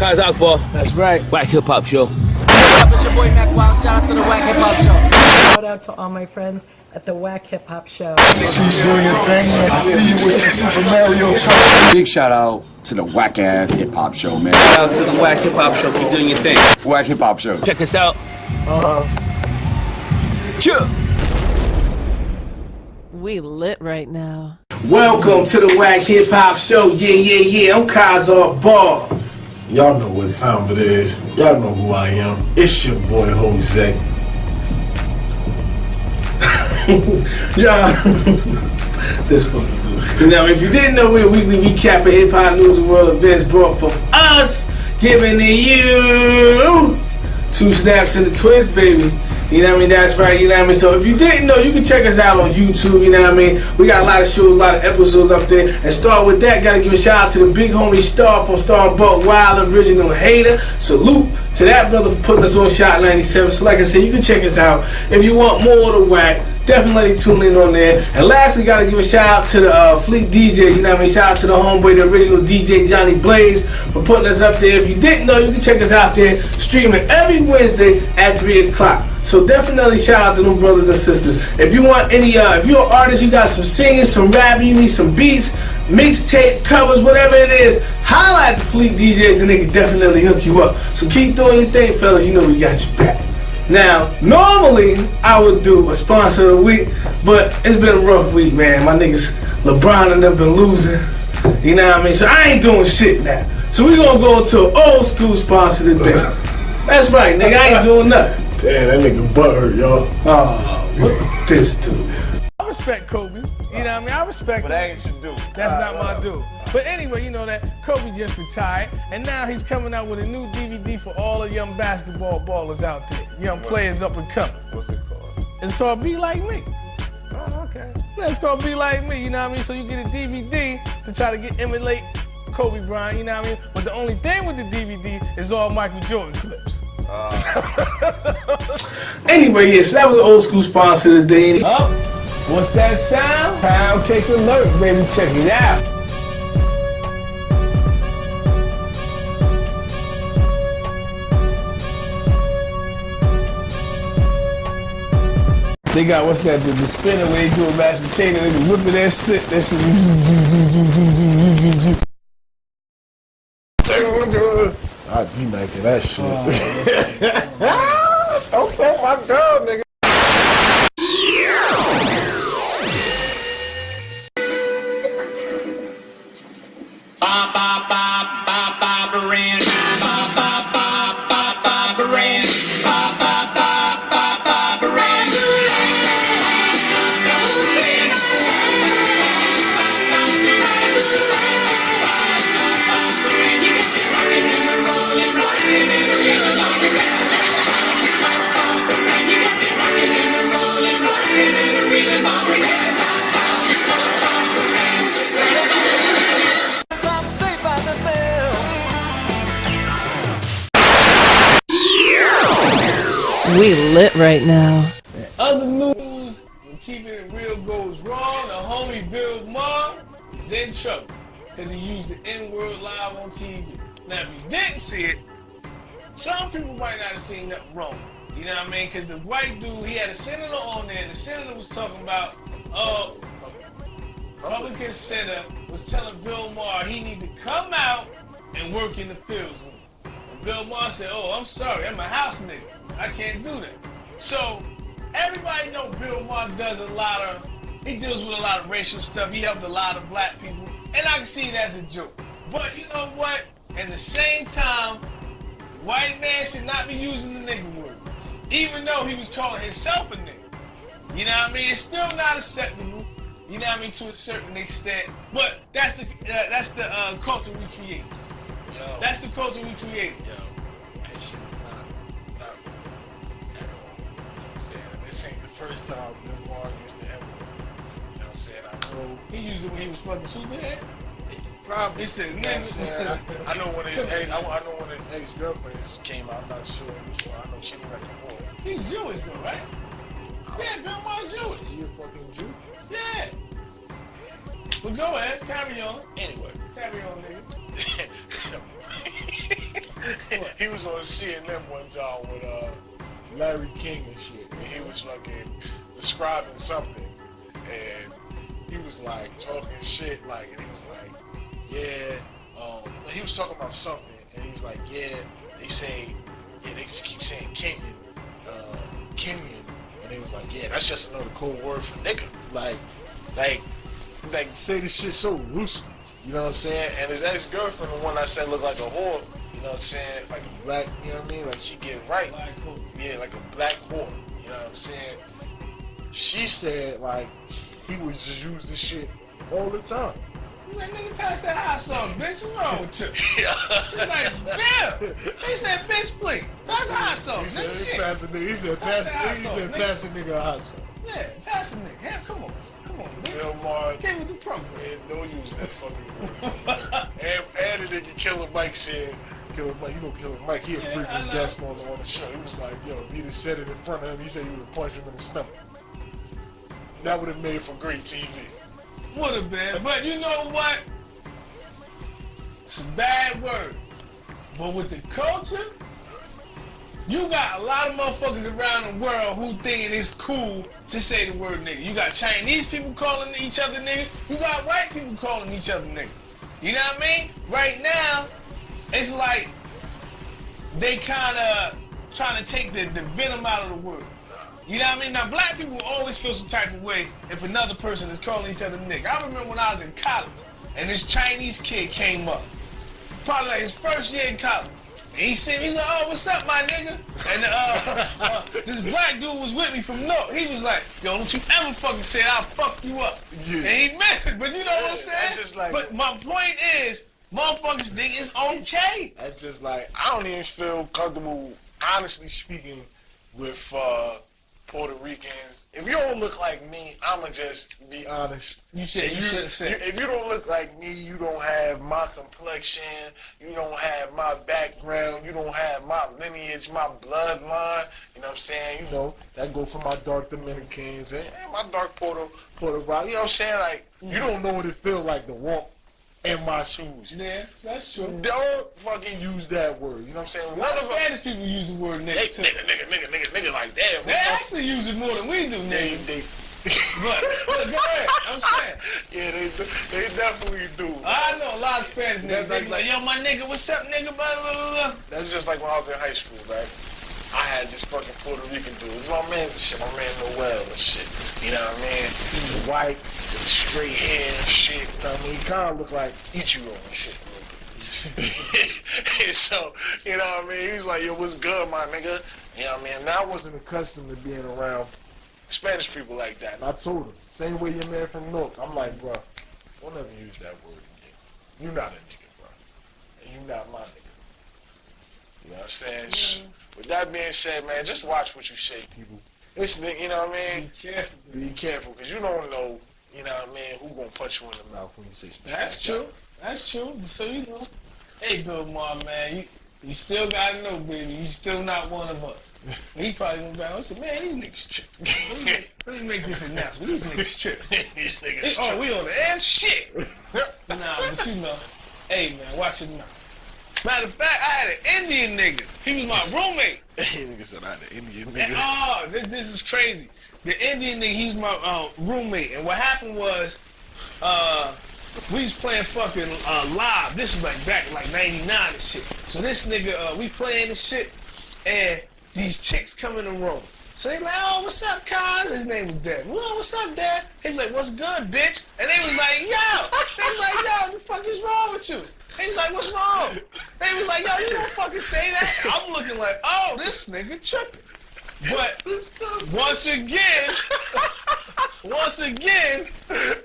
Kodack, boy. That's right. Wack HipHop show. It's your boy Mac Wild. Shout out to the Wack HipHop show. Shout out to all my friends at the Wack HipHop show. I see you doing your thing. I see you with your Super Mario truck. Big shout out to the Wack ass hip hop show, man. Shout out to the Wack HipHop show. Keep doing your thing. Wack hip hop show. Check us out. Sure. We lit right now. Welcome to the Wack HipHop show. Yeah. I'm Kodack Ball. Y'all know what time it is. Y'all know who I am. It's your boy Jose. Yeah, this fucking dude. You know, if you didn't know, we're a weekly recap of hip hop news and world events brought from us, giving to you 2 snaps and a twist, baby. You know what I mean? That's right, you know what I mean? So if you didn't know, you can check us out on YouTube, you know what I mean? We got a lot of shows, a lot of episodes up there. And start with that, gotta give a shout out to the big homie Star from Star Buck Wild, original hater. Salute to that brother for putting us on Shot 97. So like I said, you can check us out. If you want more of the Wack, definitely tune in on there. And lastly, gotta give a shout out to the Fleet DJ, you know what I mean? Shout out to the homeboy, the original DJ Johnny Blaze, for putting us up there. If you didn't know, you can check us out there, streaming every Wednesday at 3 o'clock. So definitely shout out to them brothers and sisters. If you want any, if you're an artist, you got some singing, some rapping, you need some beats, mixtape, covers, whatever it is, holla at the Fleet DJs and they can definitely hook you up. So keep doing your thing, fellas. You know we got your back. Now, normally I would do a sponsor of the week, but it's been a rough week, man. My niggas LeBron and them been losing. You know what I mean? So I ain't doing shit now. So we gonna go to an old school sponsor today. That's right, nigga. I ain't doing nothing. Damn, that nigga butt hurt, y'all. Oh, what this dude? I respect Kobe. You know what I mean? I respect him. But that ain't your dude. That's not my dude. But anyway, you know that Kobe just retired, and now he's coming out with a new DVD for all the young basketball ballers out there, young players up and coming. What's it called? It's called Be Like Me. Oh, okay. Yeah, it's called Be Like Me, you know what I mean? So you get a DVD to try to emulate Kobe Bryant, you know what I mean? But the only thing with the DVD is all Michael Jordan clips. Anyway, yeah, so that was an old school sponsor today. Oh, what's that sound? Pound cake alert, baby, check it out. They got, what's that, the spinner where they do a mashed potato, they be whipping that shit, I D-Mac that shit. Don't take my girl, nigga. We lit right now. Other news, when keeping it real goes wrong, the homie Bill Mahr is in trouble because he used the N-word live on TV. Now, if you didn't see it, some people might not have seen nothing wrong. You know what I mean? Because the white dude, he had a senator on there, and the senator was talking about, Republican senator was telling Bill Mahr he need to come out and work in the fields with him. And Bill Mahr said, oh, I'm sorry, I'm a house nigga. I can't do that. So everybody know Bill Mahr does he deals with a lot of racial stuff. He helped a lot of black people, and I can see it as a joke. But you know what? At the same time, white man should not be using the nigga word, even though he was calling himself a nigga. You know what I mean? It's still not acceptable. You know what I mean, to a certain extent. But that's the culture we created. Yo. That's the culture we created. Yo, that shit is not at all. You know what I'm saying? This ain't the first time Bill Mahr used the N-word. You know what I'm saying? I know. He used it when he was fucking Superman. Probably. He said, You know what I'm saying? I know when his ex-girlfriends came out. I'm not sure. I know she looked like a whore. He's Jewish though, right? Yeah, Bill Mahr Jewish. Is he a fucking Jew? Yeah. But go ahead, carry on. Anyway. Carry on, nigga. He was on CNN one time with Larry King and shit, and he was fucking describing something, and he was like talking shit, like, and he was like, yeah, he was talking about something, and he was like, yeah, they just keep saying Kenyan, and he was like, yeah, that's just another code word for nigga, like say this shit so loosely, you know what I'm saying? And his ex-girlfriend, the one I said looked like a whore, you know what I'm saying? Like a black, you know what I mean? Like she get right. Yeah, like a black whore, you know what I'm saying? She said like he would just use this shit all the time. You like, nigga, pass that hot sauce, bitch. What's wrong with you? She's like, damn. He said, bitch, please. Pass the hot sauce. He said, pass a nigga a hot sauce. Yeah, pass the nigga. Yeah, come on. Come on, bitch. Yo, Mark. Get with the program. Man, don't use that fucking word. and the nigga Killer Mike said, Killer Mike, you know Killer Mike, he a frequent guest on the show. He was like, yo, if he'd have said it in front of him, he said he would have punched him in the stomach. That would have made for great TV. Would have been, but you know what? It's a bad word. But with the culture, you got a lot of motherfuckers around the world who thinking it's cool to say the word nigga. You got Chinese people calling each other nigga. You got white people calling each other nigga. You know what I mean? Right now, it's like they kind of trying to take the venom out of the word. You know what I mean? Now, black people always feel some type of way if another person is calling each other nigga. I remember when I was in college, and this Chinese kid came up, probably like his first year in college, and he said, he's like, oh, what's up, my nigga? And this black dude was with me from North. He was like, yo, don't you ever fucking say I'll fuck you up. Yeah. And he meant it, but you know what I'm saying? Just like, but my point is, motherfuckers think it's okay. That's just like, I don't even feel comfortable, honestly speaking, with Puerto Ricans. If you don't look like me, I'ma just be honest. You should say. If you don't look like me, you don't have my complexion, you don't have my background, you don't have my lineage, my bloodline. You know what I'm saying? You know, that go for my dark Dominicans and my dark Puerto Rican. You know what I'm saying? Like, you don't know what it feels like to walk in my shoes. Yeah, that's true. Don't fucking use that word. You know what I'm saying? None of Spanish people use the word nigga too. Nigga like that. They actually use it more than we do, nigga. But go ahead. I'm saying. Yeah, they definitely do. I know a lot of Spanish niggas. They like, yo, my nigga, what's up, nigga? Blah, blah, blah, blah. That's just like when I was in high school, right? I had this fucking Puerto Rican dude. My man's and shit. My man Noel and shit. You know what I mean? He's white, with straight hair and shit. You know what I mean? He kind of looked like Ichiro and shit. So, you know what I mean? He was like, yo, what's good, my nigga? You know what I mean? And I wasn't accustomed to being around Spanish people like that. And I told him, same way your man from North. I'm like, bro, don't ever use that word again. You're not a nigga, bro. And you're not my nigga. You know what I'm saying? Yeah. With that being said, man, just watch what you say, people. This nigga, you know what I mean? Be careful, because you don't know, you know what I mean, who gonna punch you in the mouth when you say something. That's true. That's true. So, you know. Hey, Bill Mahr, man, you still gotta know, baby, you still not one of us. He probably went back and said, man, these niggas tripping. Let me make this announcement. These niggas tripping. These niggas tripping. Oh, we on the air? Shit. Nah, but you know. Hey, man, watch it now. Matter of fact, I had an Indian nigga. He was my roommate. Nigga said I had an Indian nigga. And, this is crazy. The Indian nigga, he was my roommate. And what happened was, we was playing fucking live. This was like back in like 99 and shit. So this nigga, we playing this shit, and these chicks come in the room. So they like, oh, what's up, cuz? His name was Dad. Well, what's up, Dad? He was like, what's good, bitch? And they was like, yo. They was like, yo, what the fuck is wrong with you? He was like, what's wrong? They was like, yo, you don't fucking say that. I'm looking like, oh, this nigga tripping. But once again,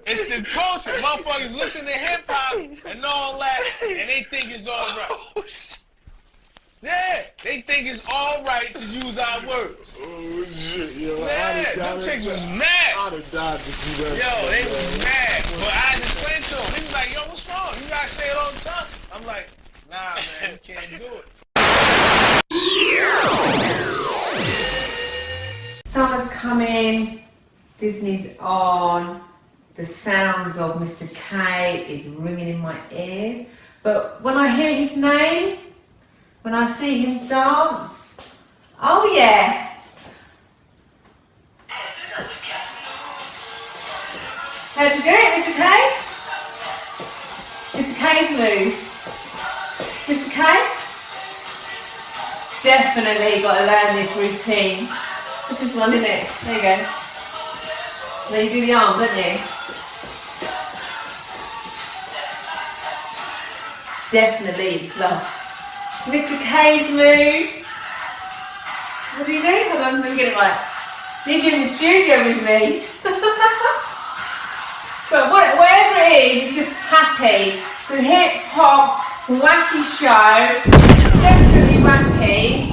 it's the culture. Motherfuckers listen to hip-hop and all that, and they think it's all right. Yeah, they think it's all right to use our words. Oh, shit, yo. Yeah, them chicks was mad. I'd have died to see that. Yo, they was mad. But I just explained to them. He was like, yo, what's wrong? You guys say it all the time. I'm like, nah, man, you can't do it. Summer's coming. Disney's on. The sounds of Mr. K is ringing in my ears. But when I hear his name, when I see him dance. Oh yeah. How'd you do it, Mr. K? Mr. K's move. Mr. K? Definitely got to learn this routine. This is one, isn't it? There you go. Then you do the arm, don't you? Definitely love. Mr. K's move. What do you do? Hold on, let me get it right. Need you in the studio with me. But whatever it is, it's just happy. It's a hip-hop, wacky show. Definitely wacky.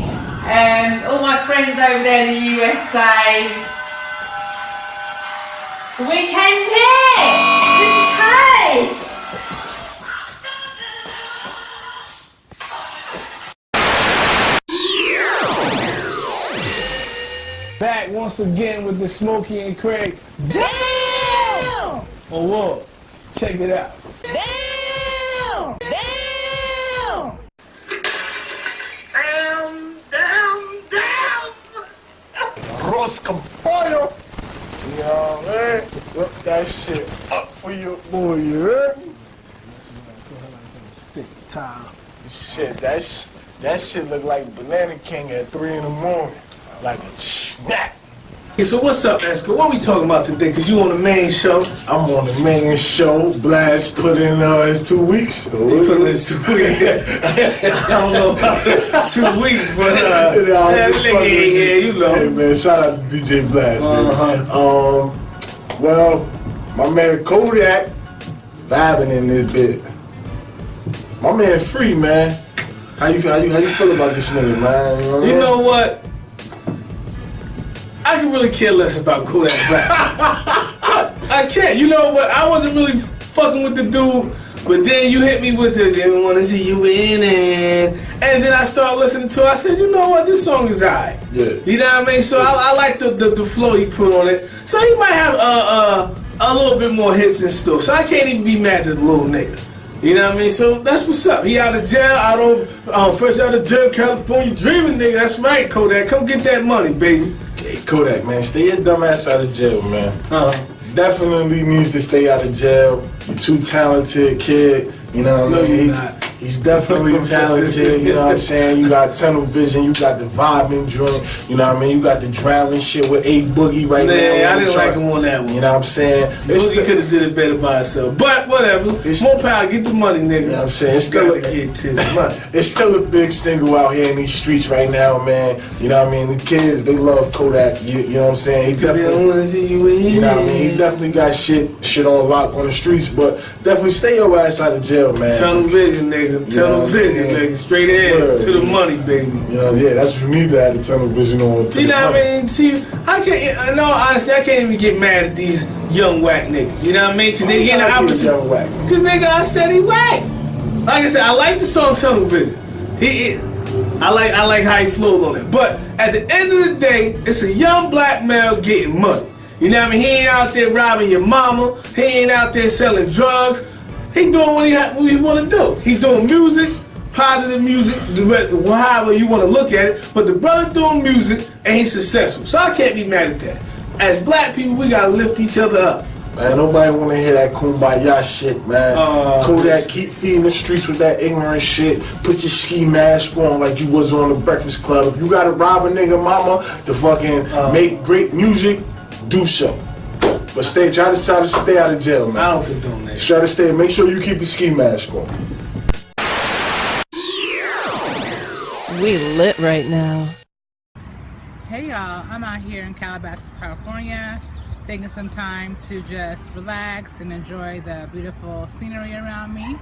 All my friends over there in the USA. The weekend's here! Mr. K! Back once again with the Smokey and Craig. Damn! On what? Check it out. Damn! Damn! Rosca pollo. You know what I mean? Whip that shit up for your boy, you heard me? Stick time. Shit, that shit look like Banana King at 3 in the morning. Like a snack. Hey, so what's up, Esco? What we talking about today? Cause you on the main show. I'm on the main show. Blast put in his 2 weeks. He put in his 2 weeks. I don't know about 2 weeks, but that nigga ain't here, you know. Hey man, shout out to DJ Blast, man. Well, my man Kodack vibing in this bit. My man Free, man. How you feel about this nigga, man? You know what? I can really care less about Kodack Black. I can't. You know what? I wasn't really fucking with the dude, but then you hit me with the "They want to see you winning," and then I started listening to it. I said, you know what? This song is alright. Yeah. You know what I mean? So I like the flow he put on it. So he might have a little bit more hits and stuff. So I can't even be mad at the little nigga. You know what I mean? So that's what's up. He out of jail, fresh out of jail, California dreaming, nigga. That's right, Kodack. Come get that money, baby. Hey, Kodack, man, stay your dumb ass out of jail, man. Definitely needs to stay out of jail. You're too talented, kid. You know what I mean? You're not. He's definitely talented, you know what I'm saying? You got tunnel vision, you got the vibing joint, you know what I mean? You got the drowning shit with A Boogie right now. I didn't like him on that one. You know what I'm saying? Boogie could have did it better by himself. But whatever. More power, get the money, nigga. You know what I'm saying? It's still a big single out here in these streets right now, man. You know what I mean? The kids, they love Kodack, you know what I'm saying? He definitely, want to see you in. You know what I mean? He definitely got shit on lock on the streets, but definitely stay your ass out of jail, man. Tunnel vision, nigga. Tunnel vision, nigga. Straight ahead to the money, baby. You know, yeah, that's what you need to have the tunnel vision on. You know what I mean? See, I can't. In all honesty, I can't even get mad at these young whack niggas. You know what I mean? Because they getting the opportunity. Because nigga, I said he whack. Like I said, I like the song Tunnel Vision. I like how he flowed on it. But at the end of the day, it's a young black male getting money. You know what I mean? He ain't out there robbing your mama. He ain't out there selling drugs. He doing what he want to do. He doing music, positive music, however you want to look at it. But the brother doing music and he's successful. So I can't be mad at that. As black people, we gotta lift each other up. Man, nobody want to hear that kumbaya shit, man. Kodack, keep feeding the streets with that ignorant shit. Put your ski mask on like you was on the Breakfast Club. If you gotta rob a nigga mama to fucking make great music, do so. But try to stay out of jail, man. I don't condone that. Try to stay. Make sure you keep the ski mask on. We lit right now. Hey y'all, I'm out here in Calabasas, California, taking some time to just relax and enjoy the beautiful scenery around me.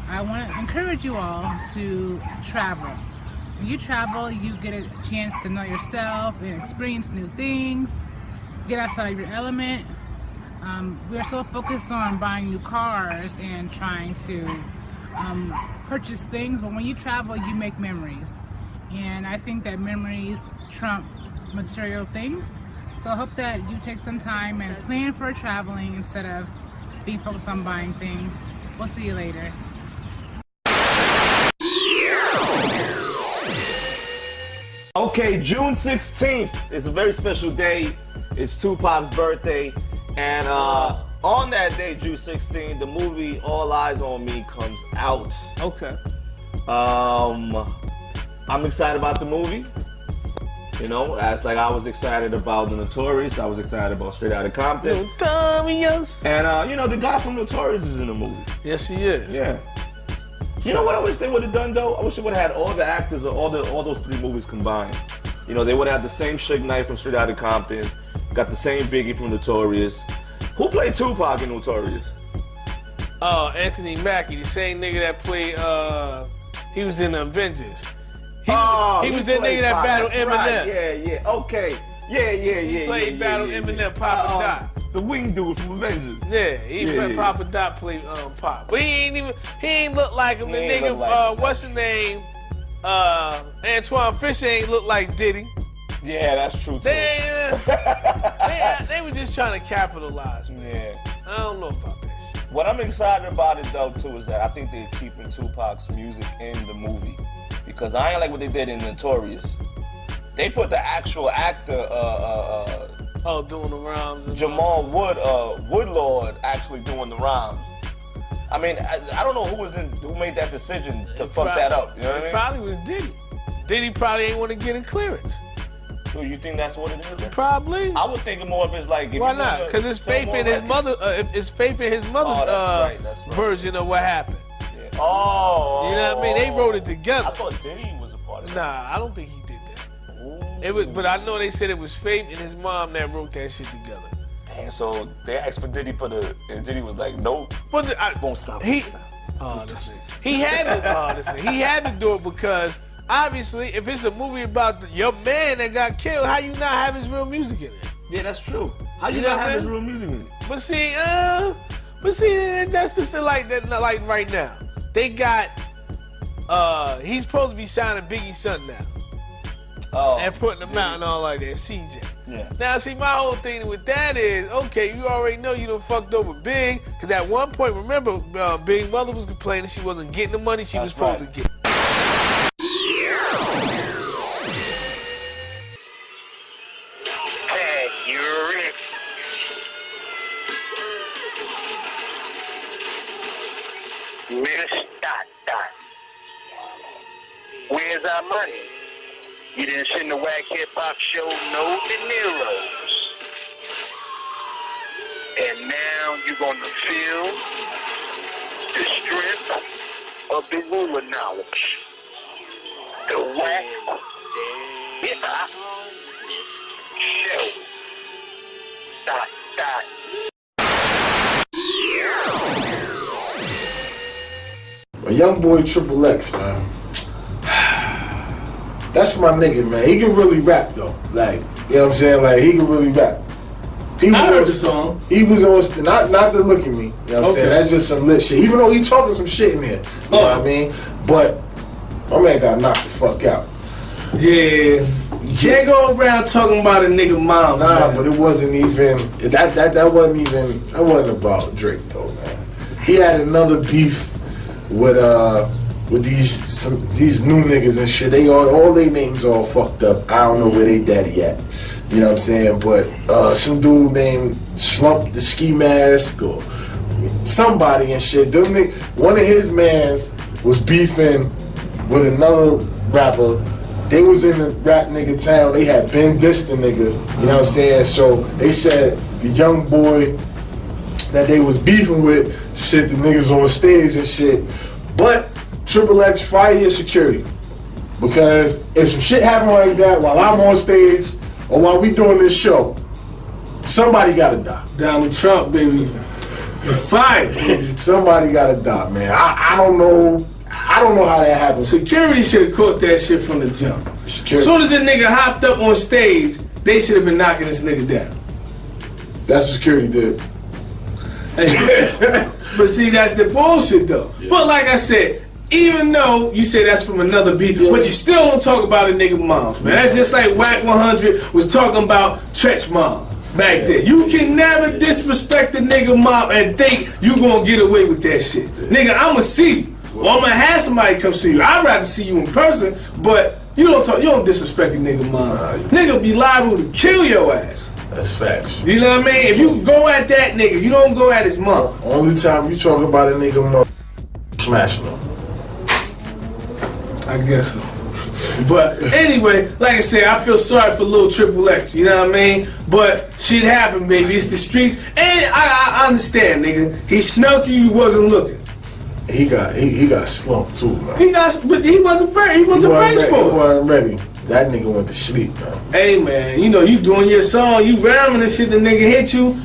I want to encourage you all to travel. When you travel, you get a chance to know yourself and experience new things, get outside of your element. We're so focused on buying new cars and trying to purchase things, but when you travel, you make memories. And I think that memories trump material things. So I hope that you take some time and plan for traveling instead of being focused on buying things. We'll see you later. Okay, June 16th is a very special day. It's Tupac's birthday. And on that day, June 16th, the movie All Eyes on Me comes out. Okay. I'm excited about the movie. You know, as like I was excited about The Notorious, I was excited about Straight Outta Compton. Notorious. And you know, the guy from Notorious is in the movie. Yes, he is. Yeah. You know what I wish they would have done though? I wish they would have had all the actors of all those three movies combined. You know, they would have had the same Suge Knight from Straight Outta Compton, got the same Biggie from Notorious. Who played Tupac in Notorious? Anthony Mackie, the same nigga that played. He was in the Avengers. He was the nigga that battled Eminem. Right. Yeah. Okay. Yeah. He played battle Eminem, Papa Doc. The wing dude from Avengers. Yeah, he played Papa Doc played Pop. But he ain't look like him. The nigga, what's his name? Antoine Fisher ain't look like Diddy. Yeah, that's true too. They were just trying to capitalize, man. Yeah. I don't know about that shit. What I'm excited about it though too is that I think they're keeping Tupac's music in the movie. Because I ain't like what they did in Notorious. They put the actual actor doing the rhymes. Jamal Woodlord actually doing the rhymes. I mean, I don't know who made that decision to fuck that up. You know what I mean? Probably was Diddy. Diddy probably ain't want to get in clearance. So you think that's what it is? Probably. I would think more of it's like. Why not? Because it's faith in his mother. It's faith in his mother's that's right. version of what happened. Yeah. Oh. You know what I mean? They wrote it together. I thought Diddy was a part of it. Nah, I don't think he did that. It was, but I know they said it was Faith and his mom that wrote that shit together. Damn, so they asked for Diddy and Diddy was like, nope. But won't stop. He had to do it because obviously, if it's a movie about your man that got killed, how you not have his real music in it? Yeah, that's true. How you not have his real music in it? But see, that's just like that. Like right now, they got. He's supposed to be signing Biggie's son now. Oh. And putting him out and all like that, CJ. Yeah. Now, see, my whole thing with that is, okay, you already know you done fucked over Big, because at one point, remember, Big mother was complaining she wasn't getting the money she was supposed to get. Miss Dot. Where's our money? You didn't send the Wack HipHop show no dineros. And now you're gonna feel the strength of the ruler knowledge. The Wack HipHop show. Dot. A young boy Triple X, man. That's my nigga, man. He can really rap though. Like, you know what I'm saying? Like, he can really rap. I heard the song. He was on, not to look at me. You know what I'm saying? That's just some lit shit. Even though he talking some shit in here. You know what I mean? But my man got knocked the fuck out. Yeah. You can't go around talking about a nigga mom. Nah, but it wasn't even that wasn't about Drake though, man. He had another beef with these new niggas and shit. They all their names all fucked up. I don't know where they daddy at. You know what I'm saying? But some dude named Slump the Ski Mask or somebody and shit. One of his mans was beefing with another rapper. They was in the rap nigga town. They had been dissed the nigga. You know what I'm saying? So they said the young boy that they was beefing with shit the niggas on stage and shit. But Triple X, fire your security. Because if some shit happen like that while I'm on stage or while we doing this show, somebody gotta die. Donald Trump, baby. You're fired. Somebody gotta die, man. I don't know how that happened. Security should have caught that shit from the jump. As soon as that nigga hopped up on stage, they should have been knocking this nigga down. That's what security did. But see, that's the bullshit though. Yeah. But like I said, even though you say that's from another beat, but you still don't talk about a nigga moms, man. That's just like Wack 100 was talking about Tretch mom back then. You can never disrespect a nigga mom and think you gonna get away with that shit. Nigga, I'ma see you. Or I'm gonna have somebody come see you. I'd rather see you in person, but You don't disrespect the nigga mom. Nigga be liable to kill your ass. That's facts. You know what I mean? If you go at that nigga, you don't go at his mom. Only time you talk about a nigga mom, smashing him. I guess so. But anyway, like I said, I feel sorry for Lil Triple X, you know what I mean? But shit happened, baby. It's the streets. And I understand, nigga. He snuck you wasn't looking. He got slumped too, man. But he wasn't braced for it. He wasn't ready. That nigga went to sleep, man. Hey, man, you know, you doing your song, you ramming and shit, the nigga hit you,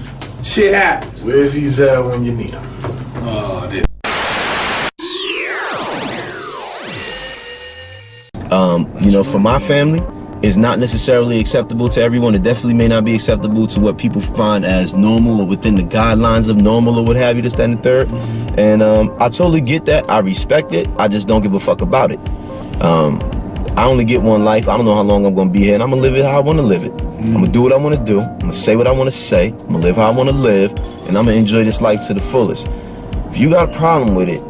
shit happens. Where's he at when you need him? Oh, this. You know, for my family, it's not necessarily acceptable to everyone. It definitely may not be acceptable to what people find as normal or within the guidelines of normal or what have you, this, that, and the third. And I totally get that. I respect it. I just don't give a fuck about it. I only get one life. I don't know how long I'm going to be here, and I'm going to live it how I want to live it. I'm going to do what I want to do. I'm going to say what I want to say. I'm going to live how I want to live, and I'm going to enjoy this life to the fullest. If you got a problem with it,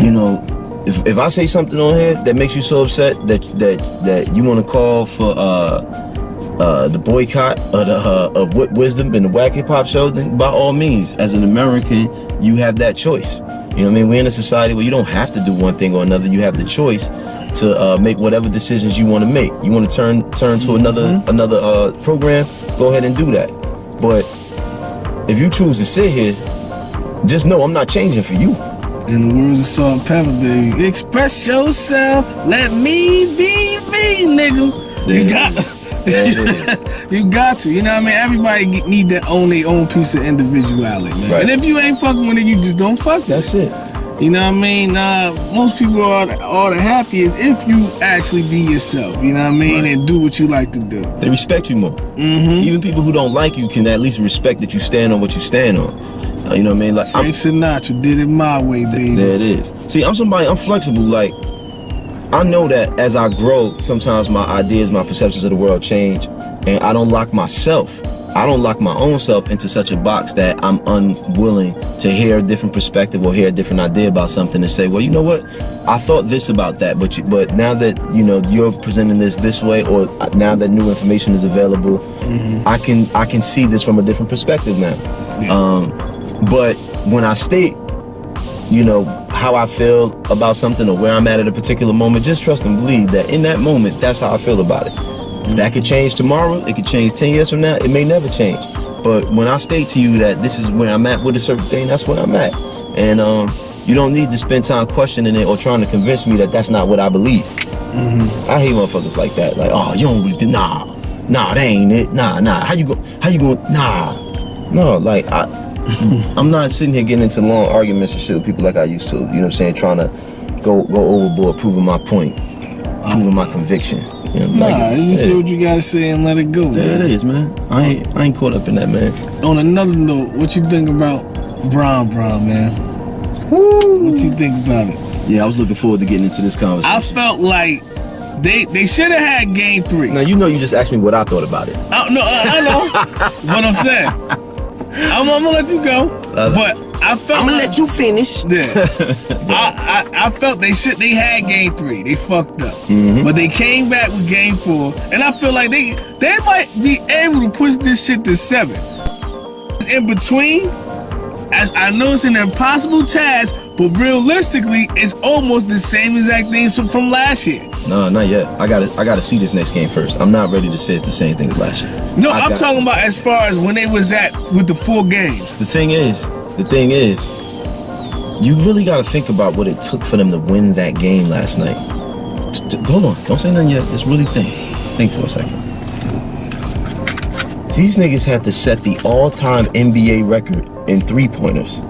you know, if I say something on here that makes you so upset that you want to call for the boycott of What Wisdom and the Wack HipHop show, then by all means, as an American, you have that choice. You know what I mean? We're in a society where you don't have to do one thing or another. You have the choice to make whatever decisions you want to make. You want to turn to another program, go ahead and do that. But if you choose to sit here, just know I'm not changing for you. In the words of Salt Pepper, baby, express yourself, let me be me, nigga. You got to, you know what I mean? Everybody need to own their own piece of individuality, man. Right. And if you ain't fucking with it, you just don't fuck. That's it. You know what I mean? Most people are the happiest if you actually be yourself, you know what I mean? Right. And do what you like to do. They respect you more. Mm-hmm. Even people who don't like you can at least respect that you stand on what you stand on. You know what I mean? Like Frank Sinatra did it my way, baby. There it is. See, I'm flexible. Like, I know that as I grow, sometimes my ideas, my perceptions of the world change, and I don't lock myself. I don't lock my own self into such a box that I'm unwilling to hear a different perspective or hear a different idea about something and say, well, you know what? I thought this about that, but now that, you know, you're presenting this way, or now that new information is available, I can see this from a different perspective now. Yeah. But when I state, you know, how I feel about something or where I'm at a particular moment, just trust and believe that in that moment, that's how I feel about it. That could change tomorrow. It could change 10 years from now. It may never change. But when I state to you that this is where I'm at with a certain thing, that's where I'm at. And you don't need to spend time questioning it or trying to convince me that that's not what I believe. I hate motherfuckers like that. Like, oh, you don't believe it. Nah, that ain't it. Nah. How you going? Nah. No, like, I'm not sitting here getting into long arguments and shit with people like I used to. You know what I'm saying? Trying to go overboard, proving my point, proving my conviction. You know, you say what you gotta say and let it go. There it is, man. I ain't caught up in that, man. On another note, what you think about Brown, man? What you think about it? Yeah, I was looking forward to getting into this conversation. I felt like they should have had Game 3. Now, you know, you just asked me what I thought about it. I know what I'm saying. I'm gonna let you go, but I felt I'm gonna let you finish. Yeah, I felt they had Game 3. They fucked up, but they came back with Game 4, and I feel like they might be able to push this shit to 7. In between, as I know it's an impossible task, but realistically, it's almost the same exact thing from last year. No, not yet. I gotta see this next game first. I'm not ready to say it's the same thing as last year. No, I'm talking about as far as when they was at with the 4 games. The thing is, you really gotta think about what it took for them to win that game last night. Hold on, don't say nothing yet. Just really think. Think for a second. These niggas had to set the all-time NBA record in 3-pointers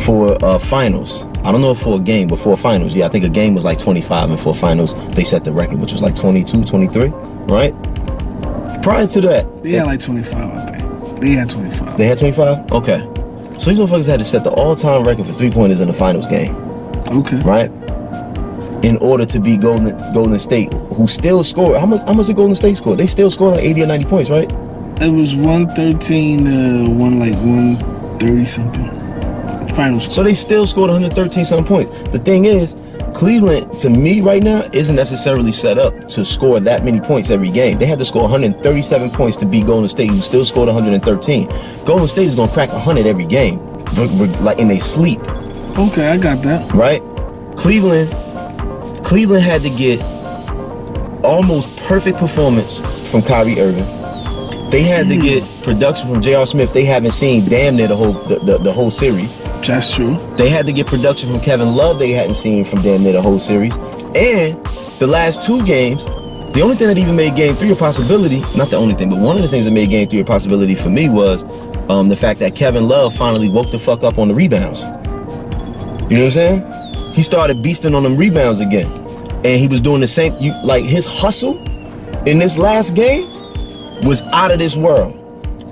for finals. I don't know if for a game, but for finals. Yeah, I think a game was like 25, and for finals, they set the record, which was like 22, 23, right? Prior to that, they had like 25, I think. They had 25. They had 25? Okay. So these motherfuckers had to set the all-time record for 3-pointers in a finals game. Okay. Right? In order to beat Golden State, who still scored. How much did Golden State score? They still scored like 80 or 90 points, right? It was 113 to 130 something. Finals. So they still scored 113 something points. The thing is, Cleveland, to me right now, isn't necessarily set up to score that many points every game. They had to score 137 points to beat Golden State, who still scored 113. Golden State is gonna crack 100 every game, like in their sleep. Okay, I got that. Right? Cleveland had to get almost perfect performance from Kyrie Irving. They had to get production from J.R. Smith they haven't seen damn near the whole series. That's true. They had to get production from Kevin Love they hadn't seen from damn near the whole series. And the last 2 games, the only thing that even made Game 3 a possibility, not the only thing, but one of the things that made Game 3 a possibility for me was the fact that Kevin Love finally woke the fuck up on the rebounds. You know what I'm saying? He started beasting on them rebounds again. And he was doing the same, like his hustle in this last game was out of this world.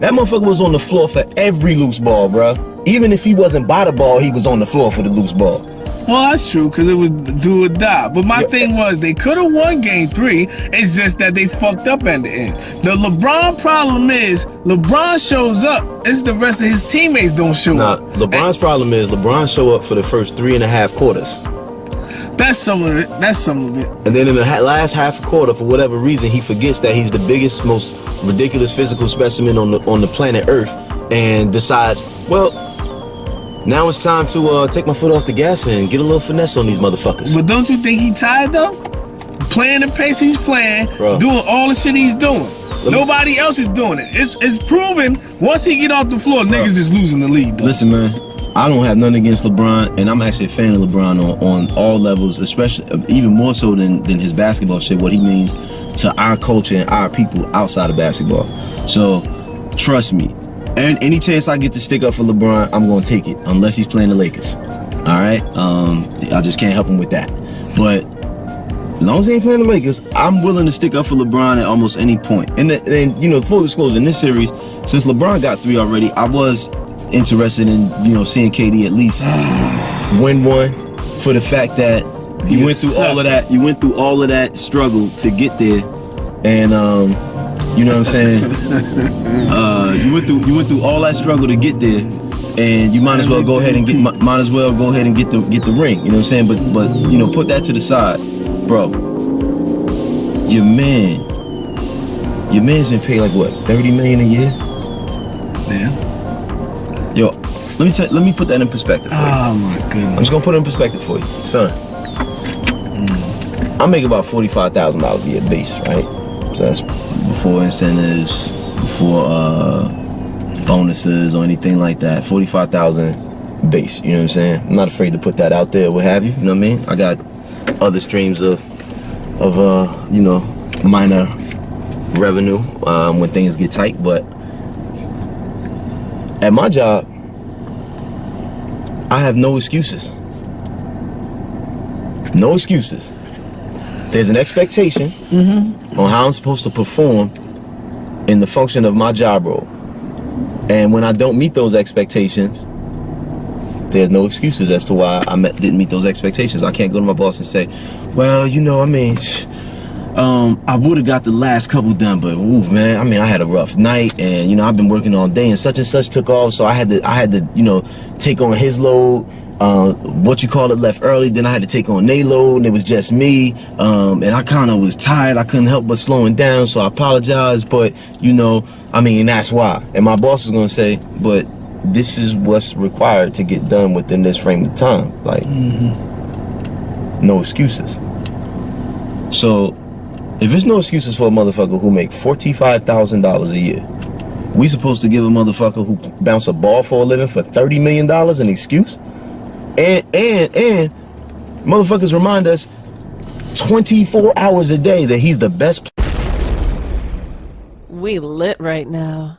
That motherfucker was on the floor for every loose ball, bro. Even if he wasn't by the ball, he was on the floor for the loose ball. Well, that's true, because it was do or die. But my thing was, they could have won Game 3. It's just that they fucked up at the end. The LeBron problem is, LeBron shows up. It's the rest of his teammates don't show up. LeBron's problem is, LeBron show up for the first 3.5 quarters. That's some of it. That's some of it. And then in the last half quarter, for whatever reason, he forgets that he's the biggest, most ridiculous physical specimen on the planet Earth, and decides, well, now it's time to take my foot off the gas and get a little finesse on these motherfuckers. But don't you think he tired though? Playing the pace he's playing, doing all the shit he's doing. Nobody else is doing it. It's proven once he get off the floor, niggas is losing the lead though. Listen, man. I don't have nothing against LeBron, and I'm actually a fan of LeBron on all levels, especially even more so than his basketball shit, what he means to our culture and our people outside of basketball. So, trust me, and any chance I get to stick up for LeBron, I'm going to take it, unless he's playing the Lakers. All right? I just can't help him with that. But as long as he ain't playing the Lakers, I'm willing to stick up for LeBron at almost any point. And you know, full disclosure, in this series, since LeBron got 3 already, I was interested in, you know, seeing KD at least win one, for the fact that you went through all of that. You went through all of that struggle to get there, and you know what I'm saying. You went through all that struggle to get there, and you might as well go ahead and get the ring. You know what I'm saying. But you know, put that to the side, bro. Your man's been paid like what, $30 million a year? Yeah. Yo, let me put that in perspective for you. Oh my goodness. I'm just gonna put it in perspective for you, son. I make about $45,000 a year base, right? So that's before incentives, before bonuses or anything like that. 45,000 base. You know what I'm saying? I'm not afraid to put that out there, what have you. You know what I mean? I got other streams of you know, minor revenue when things get tight, but at my job, I have no excuses. No excuses. There's an expectation on how I'm supposed to perform in the function of my job role. And when I don't meet those expectations, there's no excuses as to why I didn't meet those expectations. I can't go to my boss and say, well, you know, I mean, I would have got the last couple done, but ooh, man, I mean, I had a rough night, and you know, I've been working all day, and such took off, so I had to, you know, take on his load. Left early, then I had to take on their load, and it was just me. And I kind of was tired. I couldn't help but slowing down, so I apologize. But you know, I mean, that's why. And my boss is gonna say, but this is what's required to get done within this frame of time. Like, no excuses. So, if there's no excuses for a motherfucker who make $45,000 a year, we supposed to give a motherfucker who bounce a ball for a living for $30 million an excuse? And motherfuckers remind us 24 hours a day that he's the best. We lit right now.